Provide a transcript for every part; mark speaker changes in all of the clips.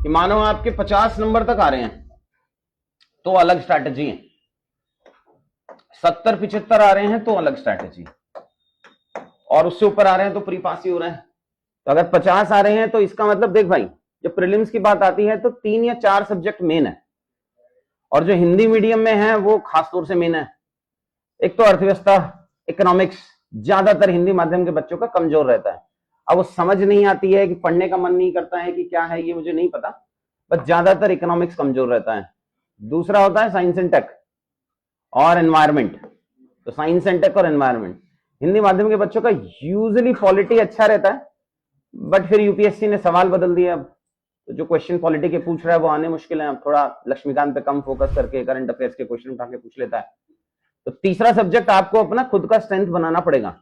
Speaker 1: कि मानो आपके 50 नंबर तक आ रहे हैं तो अलग स्ट्रैटेजी है, 70-75 आ रहे हैं तो अलग स्ट्रैटेजी, और उससे ऊपर आ रहे हैं तो प्री पास ही हो रहे हैं। तो अगर 50 आ रहे हैं तो इसका मतलब देख भाई, जब प्रीलिम्स की बात आती है तो 3 या 4 सब्जेक्ट मेन है, और जो हिंदी मीडियम में है वो खासतौर से मेन है। एक तो अर्थव्यवस्था, इकोनॉमिक्स ज्यादातर हिंदी माध्यम के बच्चों का कमजोर रहता है। अब वो समझ नहीं आती है कि पढ़ने का मन नहीं करता है कि क्या है, ये मुझे नहीं पता, बस ज्यादातर इकोनॉमिक्स कमजोर रहता है। दूसरा होता है साइंस एंड टेक और एनवायरमेंट। तो साइंस एंड टेक और एनवायरमेंट हिंदी माध्यम के बच्चों का यूजुअली पॉलिटी अच्छा रहता है, बट फिर यूपीएससी ने सवाल बदल दिया। अब तो जो क्वेश्चन पॉलिटी के पूछ रहा है वो आने मुश्किल है, अब थोड़ा लक्ष्मीकांत पे कम फोकस करके करंट अफेयर्स के क्वेश्चन उठा के पूछ लेता है। तो तीसरा सब्जेक्ट आपको अपना खुद का स्ट्रेंथ बनाना पड़ेगा।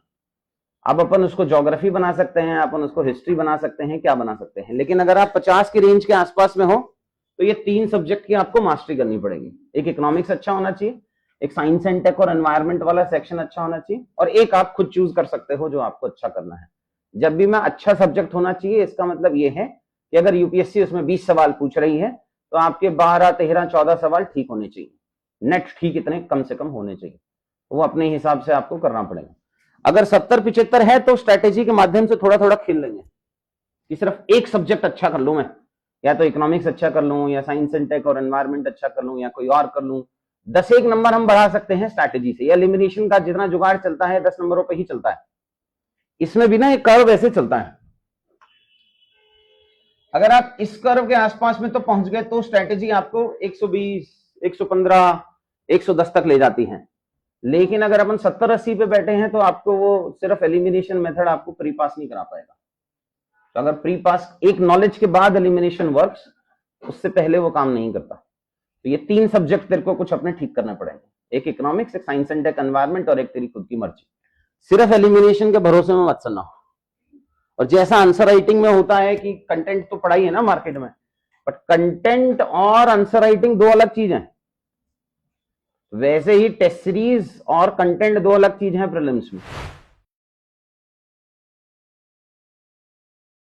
Speaker 1: अब अपन उसको ज्योग्राफी बना सकते हैं, अपन उसको हिस्ट्री बना सकते हैं, क्या बना सकते हैं, लेकिन अगर आप 50 की रेंज के आसपास में हो तो ये 3 सब्जेक्ट की आपको मास्टरी करनी पड़ेगी। एक इकोनॉमिक्स अच्छा होना चाहिए, एक साइंस एंड टेक और एनवायरमेंट वाला सेक्शन अच्छा होना चाहिए, और एक आप खुद चूज कर सकते हो जो आपको अच्छा करना है। जब भी मैं अच्छा सब्जेक्ट होना चाहिए, इसका मतलब ये है कि अगर यूपीएससी उसमें 20 सवाल पूछ रही है तो आपके 12, 13, 14 सवाल ठीक होने चाहिए, नेट ठीक इतने कम से कम होने चाहिए, वो अपने हिसाब से आपको करना पड़ेगा। अगर 70-75 है तो स्ट्रैटेजी के माध्यम से थोड़ा थोड़ा खेल लेंगे कि सिर्फ एक सब्जेक्ट अच्छा कर लूं मैं, या तो इकोनॉमिक्स अच्छा कर लूं, या साइंस एंड टेक और एनवायरमेंट अच्छा कर लूं, या कोई और कर लूं। 10 नंबर हम बढ़ा सकते हैं स्ट्रैटेजी से। एलिमिनेशन का जितना जुगाड़ चलता है 10 नंबरों पे ही चलता है, इसमें भी ना एक कर्व ऐसे चलता है। अगर आप इस कर्व के आसपास में तो पहुंच गए तो स्ट्रैटेजी आपको 120, 115, 110 तक ले जाती है। लेकिन अगर अपन 70-80 पे बैठे हैं तो आपको वो सिर्फ एलिमिनेशन मेथड आपको प्री पास नहीं करा पाएगा। तो अगर प्री पास एक नॉलेज के बाद एलिमिनेशन वर्क्स, उससे पहले वो काम नहीं करता। तो ये 3 सब्जेक्ट तेरे को कुछ अपने ठीक करने पड़ेंगे, एक इकोनॉमिक्स, एक साइंस एंड टेक एनवायरमेंट, और एक तेरी खुद की मर्जी। सिर्फ एलिमिनेशन के भरोसे में मत चलना। और जैसा आंसर राइटिंग में होता है कि कंटेंट तो पढ़ाई है ना मार्केट में, बट कंटेंट और आंसर राइटिंग 2 अलग चीज है, वैसे ही टेस्ट सीरीज और कंटेंट 2 अलग चीज है प्रीलिम्स में।